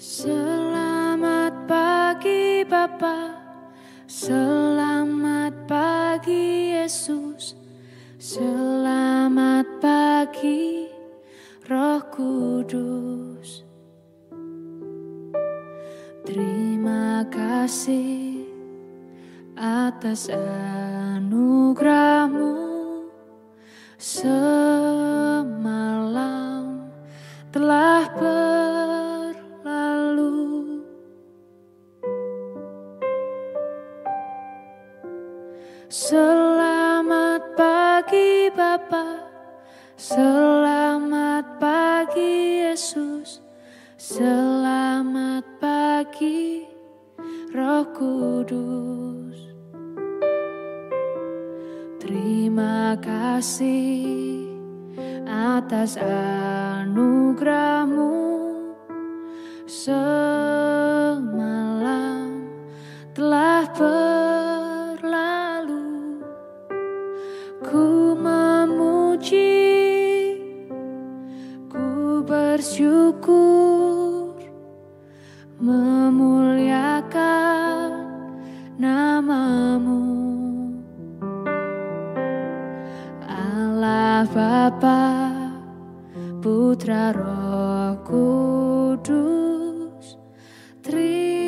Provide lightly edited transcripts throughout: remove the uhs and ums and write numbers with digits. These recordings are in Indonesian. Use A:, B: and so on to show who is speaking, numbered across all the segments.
A: Selamat pagi Bapa, selamat pagi Yesus, selamat pagi Roh Kudus. Terima kasih atas anugerah-Mu. Semalam telah berlalu, selamat pagi Bapa, selamat pagi Yesus, selamat pagi Roh Kudus. Terima kasih atas anugerah-Mu. Semalam telah berlalu, ku memuji, ku bersyukur, memuliakan nama-Mu. Allah Bapa, Putra Roh Kudus, terima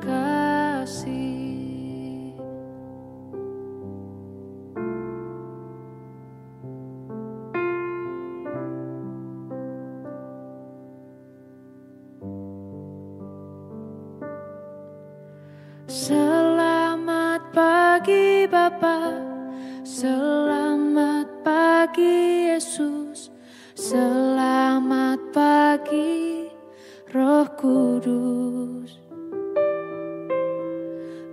A: kasih. Selamat pagi Bapa, selamat pagi Yesus, selamat pagi Roh Kudus.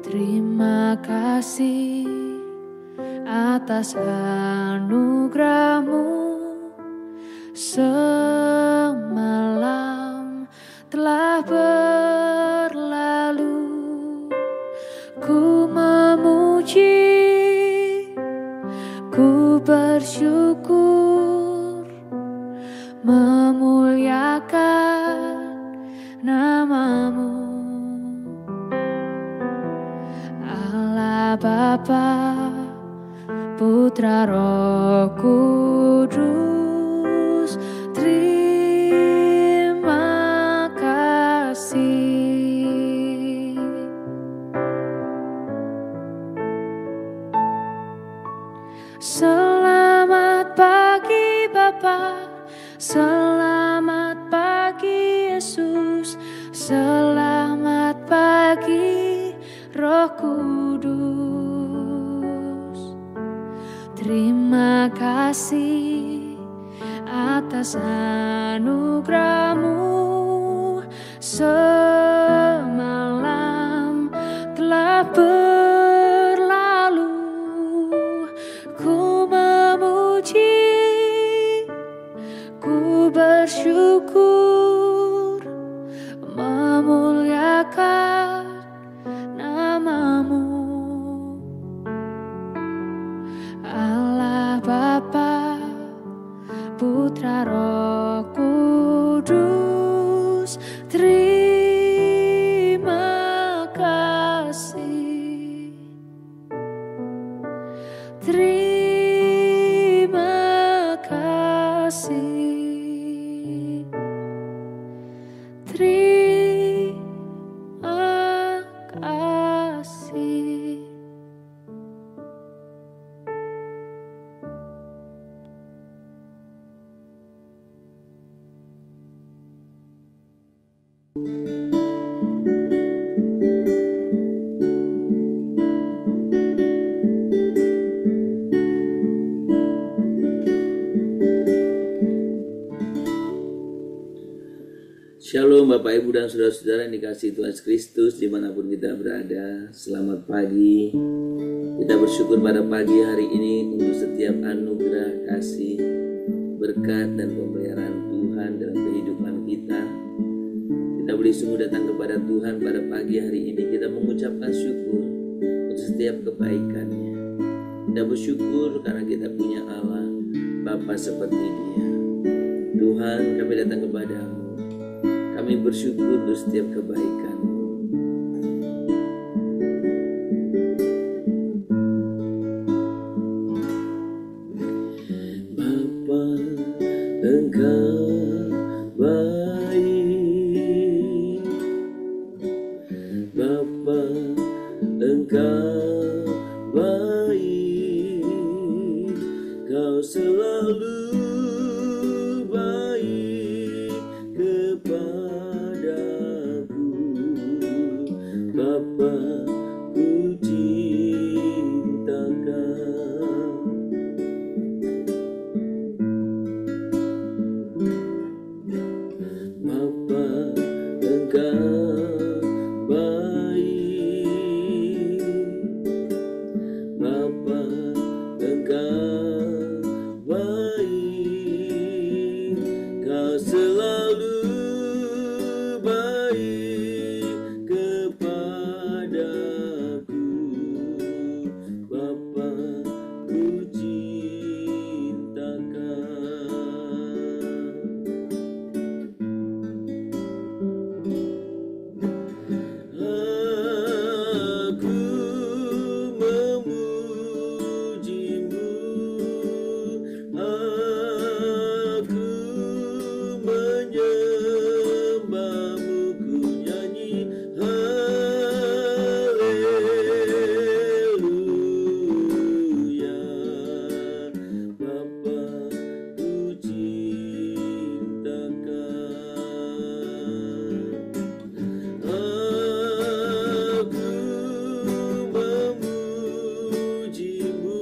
A: Terima kasih atas anugerah-Mu. Semalam telah berlalu, ku memuji, ku bersyukur, memuliakan nama-Mu. Allah Bapa, Putra Roh Kudus, terima kasih. Selamat pagi Bapa, selamat pagi Yesus, selamat pagi Roh Kudus. Terima kasih atas anugerah-Mu. Semalam telah berlalu, ku memuji, ku bersyukur, memuliakan nama-Mu. Allah Bapa, Putra Roh Kudus, terima kasih. Terima kasih. Terima kasih.
B: Shalom Bapak Ibu dan Saudara-saudara yang dikasihi Tuhan Yesus Kristus dimanapun kita berada. Selamat pagi. Kita bersyukur pada pagi hari ini untuk setiap anugerah, kasih, berkat dan pemeliharaan Tuhan dalam kehidupan kita. Kita boleh sungguh datang kepada Tuhan pada pagi hari ini. Kita mengucapkan syukur untuk setiap kebaikannya. Kita bersyukur karena kita punya Allah, Bapa seperti Dia. Tuhan, kami datang kepadamu. Kami bersyukur untuk setiap kebaikan-Mu. Bapa, Engkau baik. Bapa, Engkau baik. Kau selalu baik kepadaku. Bapa, ku cintakan. Bapa, Engkau baik. Bapa, Engkau baik. Kau selalu baik kepadaku. Bapa, ku cintakan. Aku memuji-Mu, aku menyembah-Mu, ku nyanyi haleluya. Bapa, ku cintakan. Aku memuji-Mu,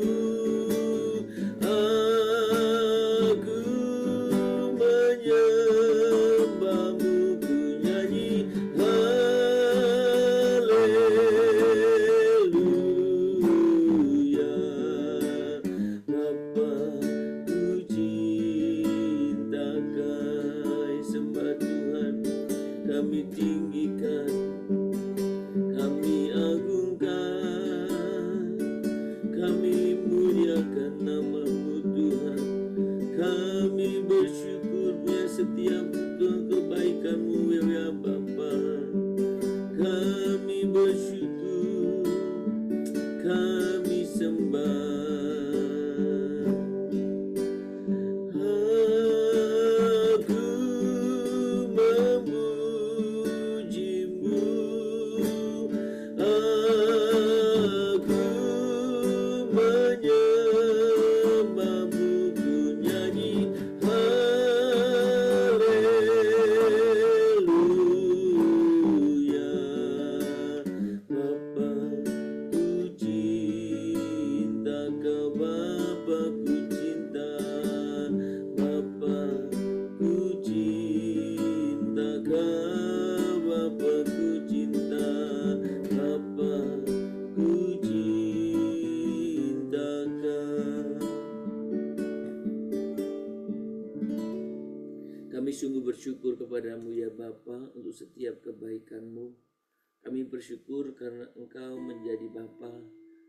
B: aku menyembah-Mu, ku nyanyi haleluya. Bapa, ku cintakan. Sembah Tuhan, kami tinggikan, kami agungkan, kami muliakan nama-Mu Tuhan. Kami bersyukur punya setiap Tuhan kebaikan-Mu ya Bapa. Kami bersyukur, kami sembah. Aku memuji-Mu, aku menyembah-Mu, ku nyanyi haleluya. Bapa, ku cinta Kau. Bapa, ku cinta. Bapa, ku cinta Kau. Bapa, ku cinta. Bapa, ku cinta Kau. Kami sungguh bersyukur kepadamu ya Bapa untuk setiap kebaikan-Mu. Kami bersyukur karena Engkau menjadi Bapa.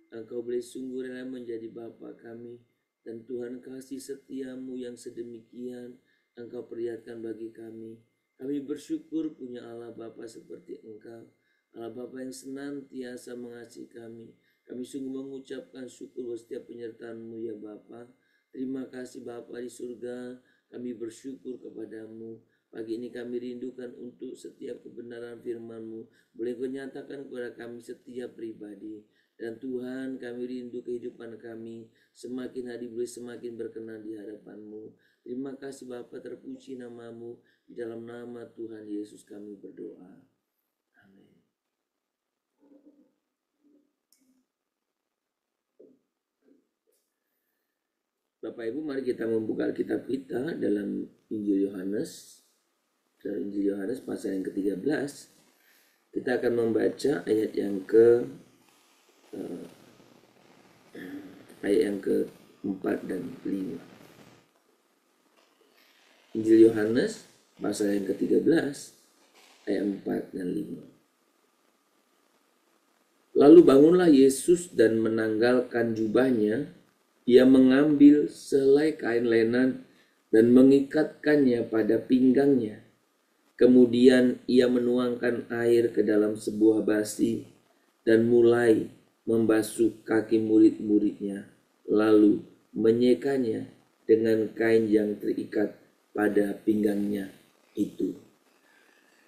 B: Engkau boleh sungguh rela menjadi Bapa kami. Dan Tuhan, kasih setia-Mu yang sedemikian Engkau perlihatkan bagi kami. Kami bersyukur punya Allah Bapa seperti Engkau. Allah Bapa yang senantiasa mengasihi kami. Kami sungguh mengucapkan syukur buat setiap penyertaan-Mu ya Bapa. Terima kasih Bapa di surga. Kami bersyukur kepadamu. Pagi ini kami rindukan untuk setiap kebenaran firman-Mu. Boleh Kau nyatakan kepada kami setiap pribadi. Dan Tuhan, kami rindu kehidupan kami semakin hari boleh semakin berkenan di hadapan-Mu. Terima kasih Bapa, terpuji nama-Mu. Di dalam nama Tuhan Yesus kami berdoa. Amin. Bapak Ibu, mari kita membuka Alkitab kita dalam Injil Yohanes. Dalam Injil Yohanes pasal yang ke-13. Kita akan membaca ayat yang ke-4 dan 5. Injil Yohanes pasal yang ke-13 ayat 4 dan 5. Lalu bangunlah Yesus dan menanggalkan jubahnya. Ia mengambil selai kain lenan dan mengikatkannya pada pinggangnya. Kemudian ia menuangkan air ke dalam sebuah basi dan mulai membasuh kaki murid-muridnya, lalu menyekanya dengan kain yang terikat pada pinggangnya itu.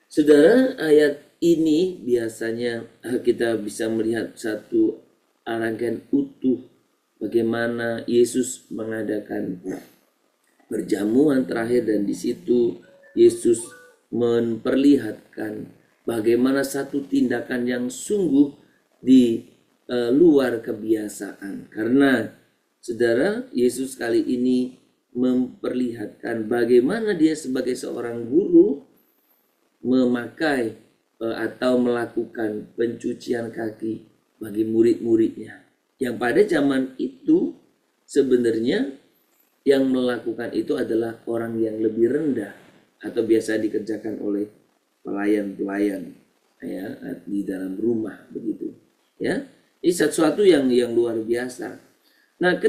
B: Saudara, ayat ini biasanya kita bisa melihat satu rangkaian utuh bagaimana Yesus mengadakan perjamuan terakhir, dan di situ Yesus memperlihatkan bagaimana satu tindakan yang sungguh di luar kebiasaan. Karena saudara, Yesus kali ini memperlihatkan bagaimana dia sebagai seorang guru memakai atau melakukan pencucian kaki bagi murid-muridnya. Yang pada zaman itu sebenarnya yang melakukan itu adalah orang yang lebih rendah atau biasa dikerjakan oleh pelayan-pelayan ya di dalam rumah begitu ya. Ini sesuatu yang luar biasa. Nah,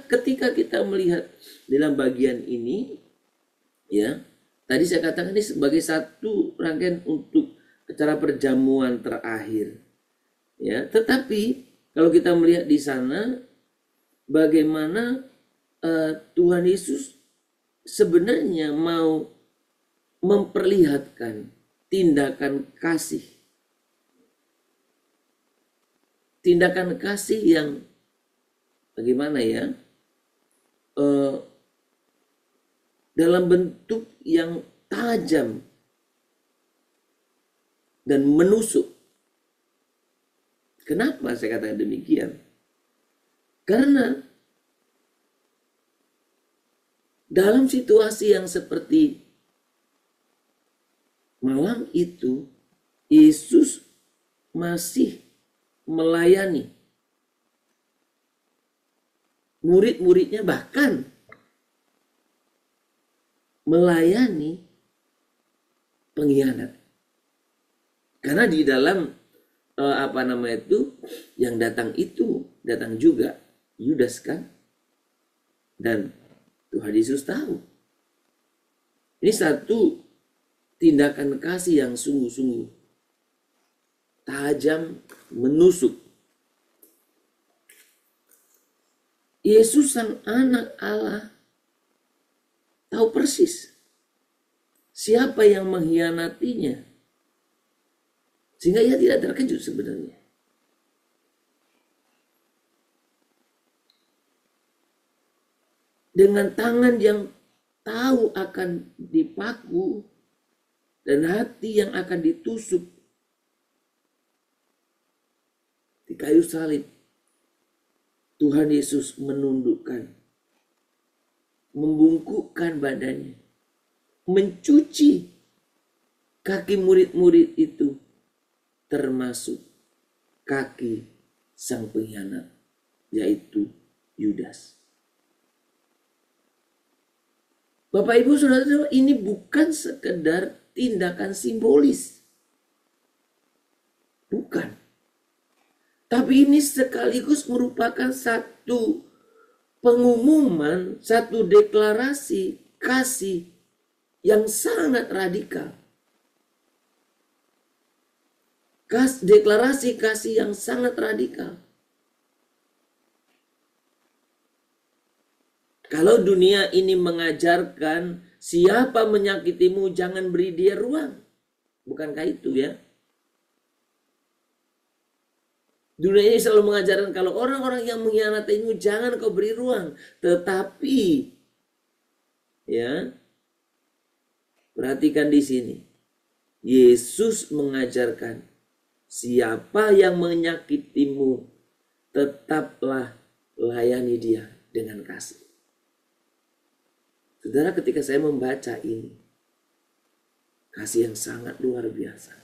B: ketika kita melihat dalam bagian ini ya, tadi saya katakan ini sebagai satu rangkaian untuk acara perjamuan terakhir ya. Tetapi kalau kita melihat di sana bagaimana Tuhan Yesus sebenarnya mau memperlihatkan tindakan kasih. Tindakan kasih yang bagaimana ya? Dalam bentuk yang tajam dan menusuk. Kenapa saya katakan demikian? Karena dalam situasi yang seperti malam itu, Yesus masih melayani murid-muridnya, bahkan melayani pengkhianat. Karena di dalam yang datang juga Yudas kan, dan Tuhan Yesus tahu. Ini satu tindakan kasih yang sungguh-sungguh tajam, menusuk. Yesus sang anak Allah tahu persis siapa yang mengkhianatinya, sehingga ia tidak terkejut sebenarnya. Dengan tangan yang tahu akan dipaku dan hati yang akan ditusuk di kayu salib, Tuhan Yesus menundukkan, membungkukkan badannya, mencuci kaki murid-murid itu, termasuk kaki sang pengkhianat, yaitu Yudas. Bapak Ibu Saudara, ini bukan sekedar tindakan simbolis. Bukan. Tapi ini sekaligus merupakan satu pengumuman, satu deklarasi kasih yang sangat radikal. Deklarasi kasih yang sangat radikal. Kalau dunia ini mengajarkan siapa menyakitimu jangan beri dia ruang. Bukankah itu ya? Dunia ini selalu mengajarkan kalau orang-orang yang mengkhianatimu jangan kau beri ruang. Tetapi ya, perhatikan di sini. Yesus mengajarkan siapa yang menyakitimu tetaplah layani dia dengan kasih. Saudara, ketika saya membaca ini, kasih yang sangat luar biasa.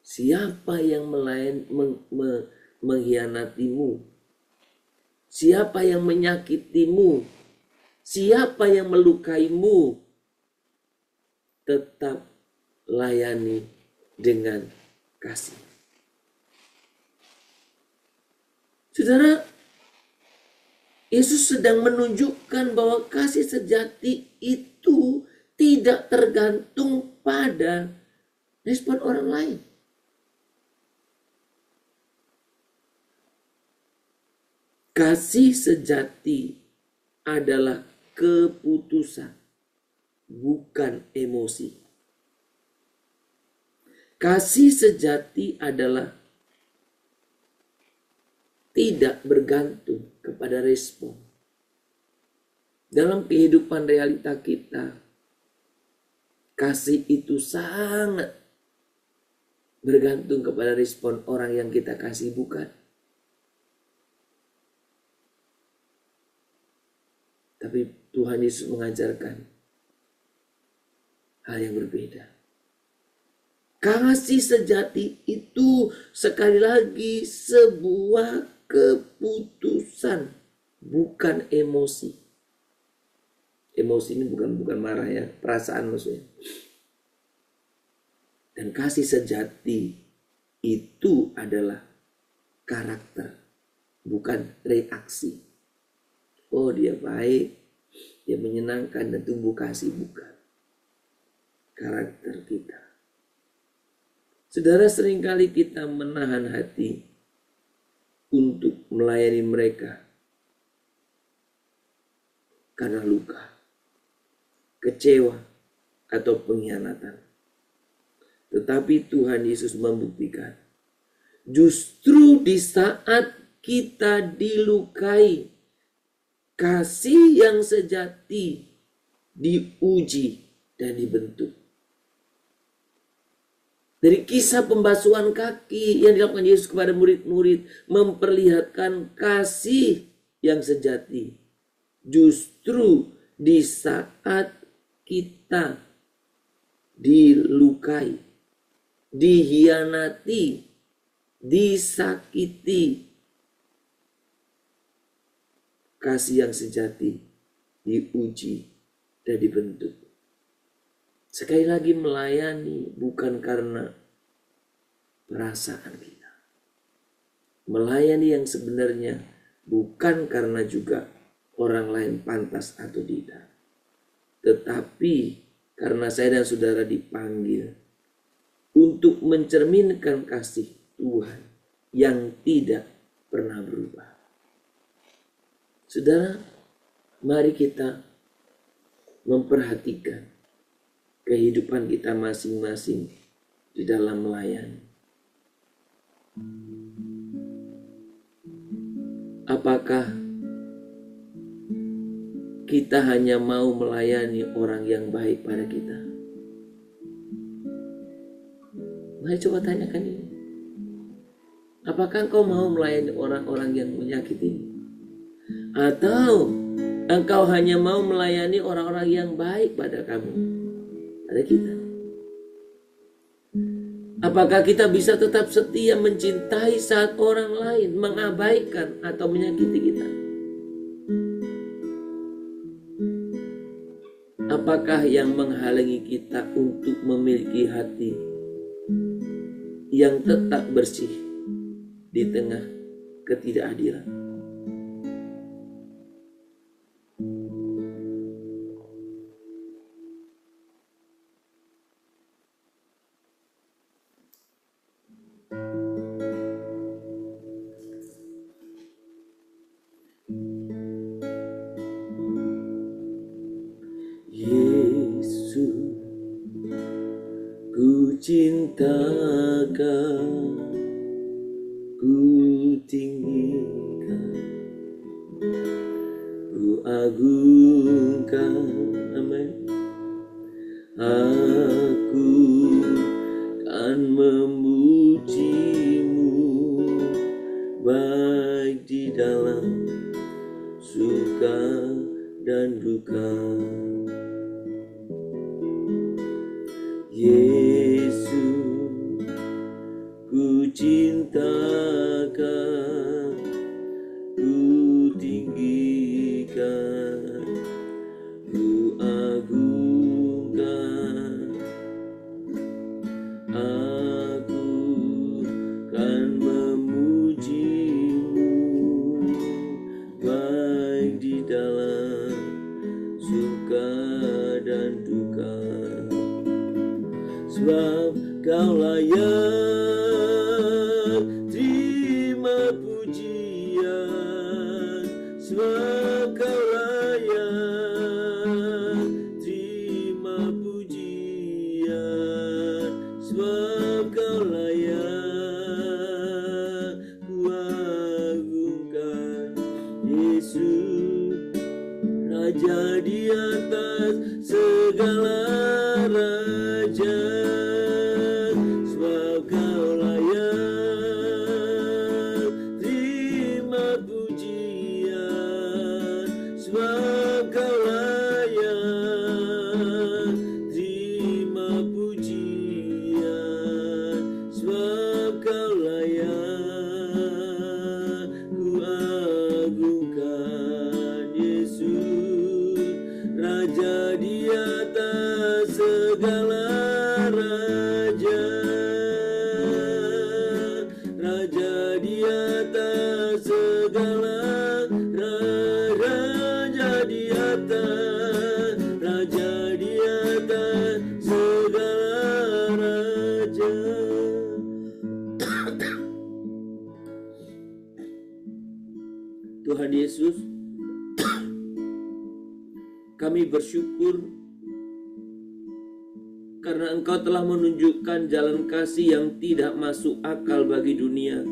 B: Siapa yang mengkhianatimu? Siapa yang menyakitimu? Siapa yang melukaimu? Tetap layani dengan kasih. Saudara, Yesus sedang menunjukkan bahwa kasih sejati itu tidak tergantung pada respon orang lain. Kasih sejati adalah keputusan, bukan emosi. Kasih sejati adalah tidak bergantung kepada respon. Dalam kehidupan realita kita, kasih itu sangat bergantung kepada respon orang yang kita kasih, bukan? Tapi Tuhan Yesus mengajarkan hal yang berbeda. Kasih sejati itu sekali lagi sebuah keputusan, bukan emosi. Emosi ini bukan marah ya, perasaan maksudnya. Dan kasih sejati itu adalah karakter, bukan reaksi. Oh, dia baik, dia menyenangkan dan tumbuh kasih, bukan. Karakter kita. Saudara, seringkali kita menahan hati untuk melayani mereka karena luka, kecewa, atau pengkhianatan. Tetapi Tuhan Yesus membuktikan, justru di saat kita dilukai, kasih yang sejati diuji dan dibentuk. Dari kisah pembasuhan kaki yang dilakukan Yesus kepada murid-murid memperlihatkan kasih yang sejati. Justru di saat kita dilukai, dihianati, disakiti, kasih yang sejati diuji dan dibentuk. Sekali lagi, melayani bukan karena perasaan kita. Melayani yang sebenarnya bukan karena juga orang lain pantas atau tidak. Tetapi karena saya dan saudara dipanggil untuk mencerminkan kasih Tuhan yang tidak pernah berubah. Saudara, mari kita memperhatikan kehidupan kita masing-masing di dalam melayani. Apakah kita hanya mau melayani orang yang baik pada kita? Mari coba tanyakan ini. Apakah engkau mau melayani orang-orang yang menyakitimu? Atau engkau hanya mau melayani orang-orang yang baik pada kamu, pada kita? Apakah kita bisa tetap setia mencintai saat orang lain mengabaikan atau menyakiti kita? Apakah yang menghalangi kita untuk memiliki hati yang tetap bersih di tengah ketidakadilan? Yesus, ku cintakan, ku tinggikan, ku agungkan, amin. Aku kan memujimu, baik di dalam suka dan duka. Yesus, ku cintakan, ku tinggikan, ku agungkan. Aku kan memujimu, baik sebab Kau layak terima pujian, sebab Kau layak terima pujian, sebab Kau layak ku agungkan. Yesus, Raja di atas segala raja, sebab Kau layak terima pujian, sebab Kau layak terima pujian, sebab Kau layak ku agungkan. Yesus, Raja di atas segala raja, Raja di atas segala raja, di atas, Raja di atas segala raja. Tuhan Yesus, kami bersyukur karena Engkau telah menunjukkan jalan kasih yang tidak masuk akal bagi dunia,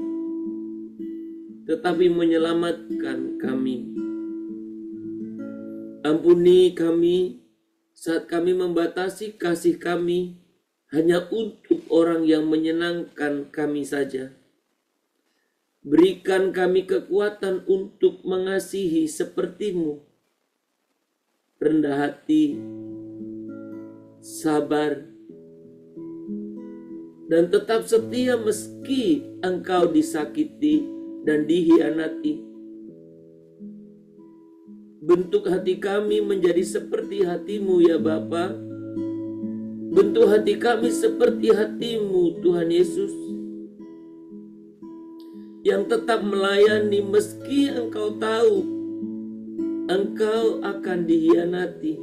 B: tetapi menyelamatkan kami. Ampuni kami saat kami membatasi kasih kami hanya untuk orang yang menyenangkan kami saja. Berikan kami kekuatan untuk mengasihi seperti-Mu, rendah hati, sabar, dan tetap setia meski Engkau disakiti dan dihianati. Bentuk hati kami menjadi seperti hati-Mu ya Bapa. Bentuk hati kami seperti hati-Mu Tuhan Yesus, yang tetap melayani meski Engkau tahu Engkau akan dihianati.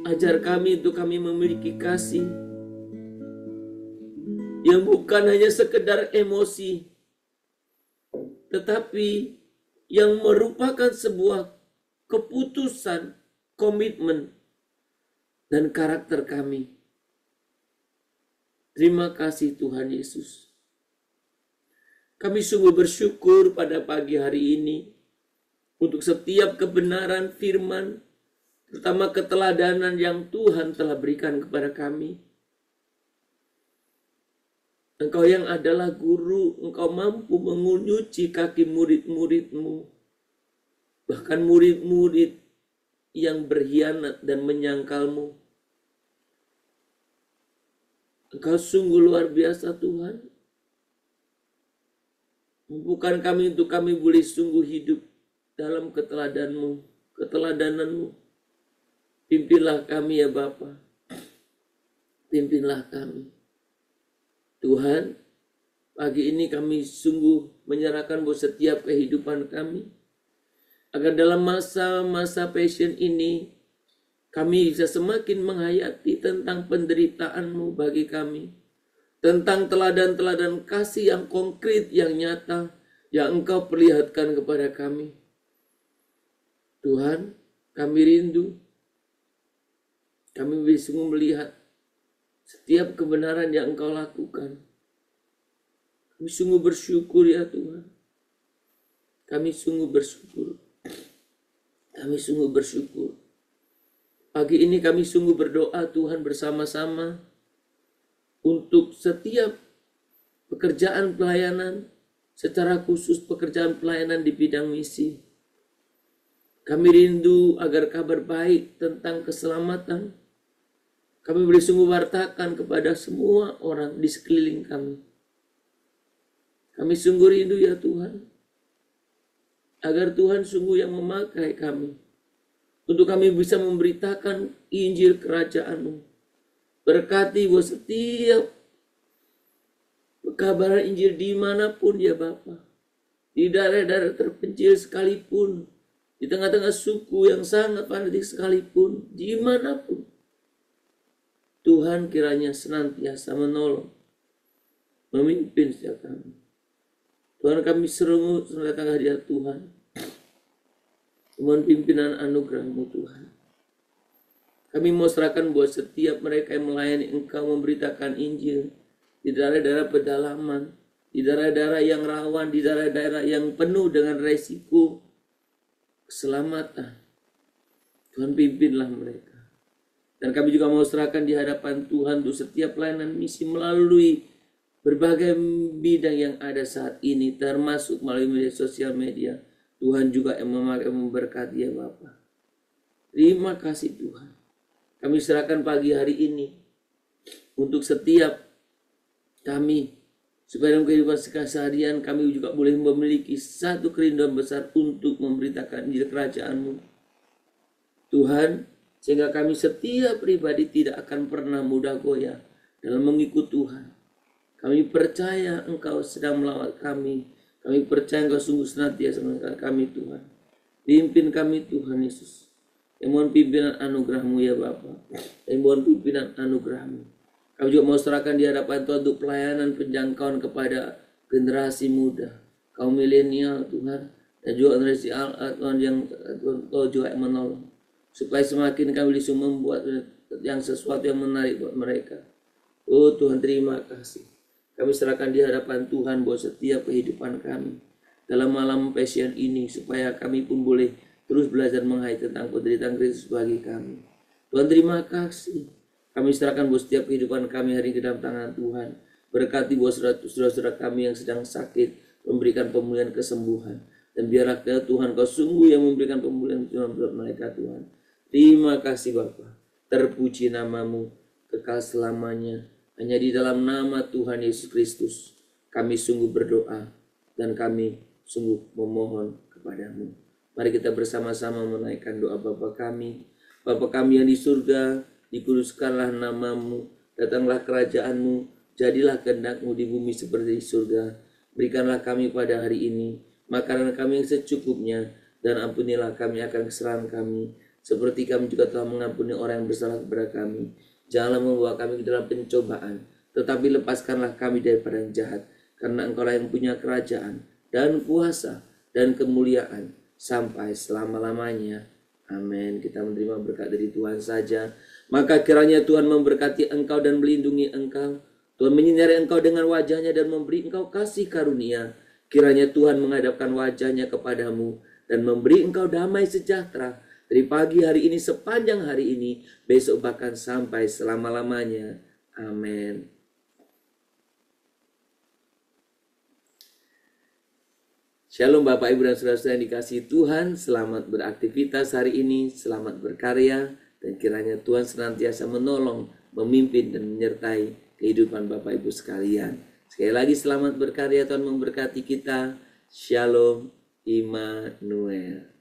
B: Ajar kami untuk kami memiliki kasih yang bukan hanya sekedar emosi, tetapi yang merupakan sebuah keputusan, komitmen, dan karakter kami. Terima kasih Tuhan Yesus. Kami sungguh bersyukur pada pagi hari ini untuk setiap kebenaran firman, terutama keteladanan yang Tuhan telah berikan kepada kami. Engkau yang adalah guru, Engkau mampu mengunyuci kaki murid-murid-Mu, bahkan murid-murid yang berkhianat dan menyangkal-Mu. Engkau sungguh luar biasa Tuhan. Mampukan kami untuk kami boleh sungguh hidup dalam keteladananmu. Pimpinlah kami ya Bapa. Pimpinlah kami. Tuhan, pagi ini kami sungguh menyerahkan buat setiap kehidupan kami, agar dalam masa-masa passion ini, kami bisa semakin menghayati tentang penderitaan-Mu bagi kami, tentang teladan-teladan kasih yang konkret, yang nyata, yang Engkau perlihatkan kepada kami. Tuhan, kami rindu, kami bisa melihat setiap kebenaran yang Engkau lakukan. Kami sungguh bersyukur ya Tuhan. Kami sungguh bersyukur. Kami sungguh bersyukur. Pagi ini kami sungguh berdoa Tuhan bersama-sama untuk setiap pekerjaan pelayanan, secara khusus pekerjaan pelayanan di bidang misi. Kami rindu agar kabar baik tentang keselamatan kami boleh sungguh wartakan kepada semua orang di sekeliling kami. Kami sungguh rindu ya Tuhan, agar Tuhan sungguh yang memakai kami, untuk kami bisa memberitakan Injil Kerajaan-Mu. Berkati buat setiap kabaran Injil dimanapun ya Bapa, di daerah-daerah terpencil sekalipun, di tengah-tengah suku yang sangat fanatik sekalipun, dimanapun. Tuhan kiranya senantiasa menolong, memimpin setiap kami. Tuhan, kami serungut datang hadirat Tuhan. Mohon pimpinan anugerah-Mu Tuhan. Kami mau serahkan buat setiap mereka yang melayani Engkau, memberitakan Injil di daerah-daerah pedalaman, di daerah-daerah yang rawan, di daerah-daerah yang penuh dengan resiko keselamatan. Tuhan, pimpinlah mereka. Dan kami juga mau serahkan di hadapan Tuhan untuk setiap pelayanan misi melalui berbagai bidang yang ada saat ini, termasuk melalui media sosial media. Tuhan juga yang memakai memberkati ya Bapa. Terima kasih Tuhan. Kami serahkan pagi hari ini untuk setiap kami, supaya dalam kehidupan keseharian kami juga boleh memiliki satu kerinduan besar untuk memberitakan Injil kerajaan-Mu. Tuhan, sehingga kami setiap pribadi tidak akan pernah mudah goyah dalam mengikut Tuhan. Kami percaya Engkau sedang melawat kami. Kami percaya Engkau sungguh senantiasa menyertai kami Tuhan. Pimpin kami Tuhan Yesus. Yang mohon pimpinan anugerah-Mu ya Bapa. Yang mohon pimpinan anugerah-Mu. Kami juga mau serahkan di hadapan Tuhan untuk pelayanan penjangkauan kepada generasi muda, kaum milenial Tuhan, dan juga generasi Tuhan yang Tuhan juga yang menolong. Supaya semakin kami bisa membuat yang sesuatu yang menarik buat mereka. Oh Tuhan, terima kasih. Kami serahkan di hadapan Tuhan buat setiap kehidupan kami dalam malam passion ini, supaya kami pun boleh terus belajar menghayati tentang penderitaan Kristus bagi kami. Tuhan, terima kasih. Kami serahkan buat setiap kehidupan kami hari ini ke dalam tangan Tuhan. Berkati buat saudara-saudara kami yang sedang sakit, memberikan pemulihan kesembuhan. Dan biarlah Tuhan Kau sungguh yang memberikan pemulihan buat mereka Tuhan. Terima kasih Bapa. Terpuji nama-Mu kekal selamanya. Hanya di dalam nama Tuhan Yesus Kristus kami sungguh berdoa dan kami sungguh memohon kepadamu. Mari kita bersama-sama menaikkan doa Bapa kami. Bapa kami yang di surga, dikuduskanlah nama-Mu, datanglah kerajaan-Mu, jadilah kehendak-Mu di bumi seperti di surga. Berikanlah kami pada hari ini makanan kami yang secukupnya, dan ampunilah kami akan kesalahan kami, seperti kami juga telah mengampuni orang yang bersalah kepada kami. Janganlah membawa kami ke dalam pencobaan, tetapi lepaskanlah kami daripada yang jahat, karena Engkau-lah yang punya kerajaan dan kuasa dan kemuliaan sampai selama-lamanya. Amin. Kita menerima berkat dari Tuhan saja. Maka kiranya Tuhan memberkati engkau dan melindungi engkau. Tuhan menyinari engkau dengan wajahnya dan memberi engkau kasih karunia. Kiranya Tuhan menghadapkan wajahnya kepadamu dan memberi engkau damai sejahtera dari pagi hari ini sepanjang hari ini, besok bahkan sampai selama-lamanya. Amin. Shalom Bapak Ibu dan Saudara-saudara yang dikasihi Tuhan. Selamat beraktivitas hari ini, selamat berkarya, dan kiranya Tuhan senantiasa menolong, memimpin, dan menyertai kehidupan Bapak Ibu sekalian. Sekali lagi selamat berkarya, Tuhan memberkati kita. Shalom Immanuel.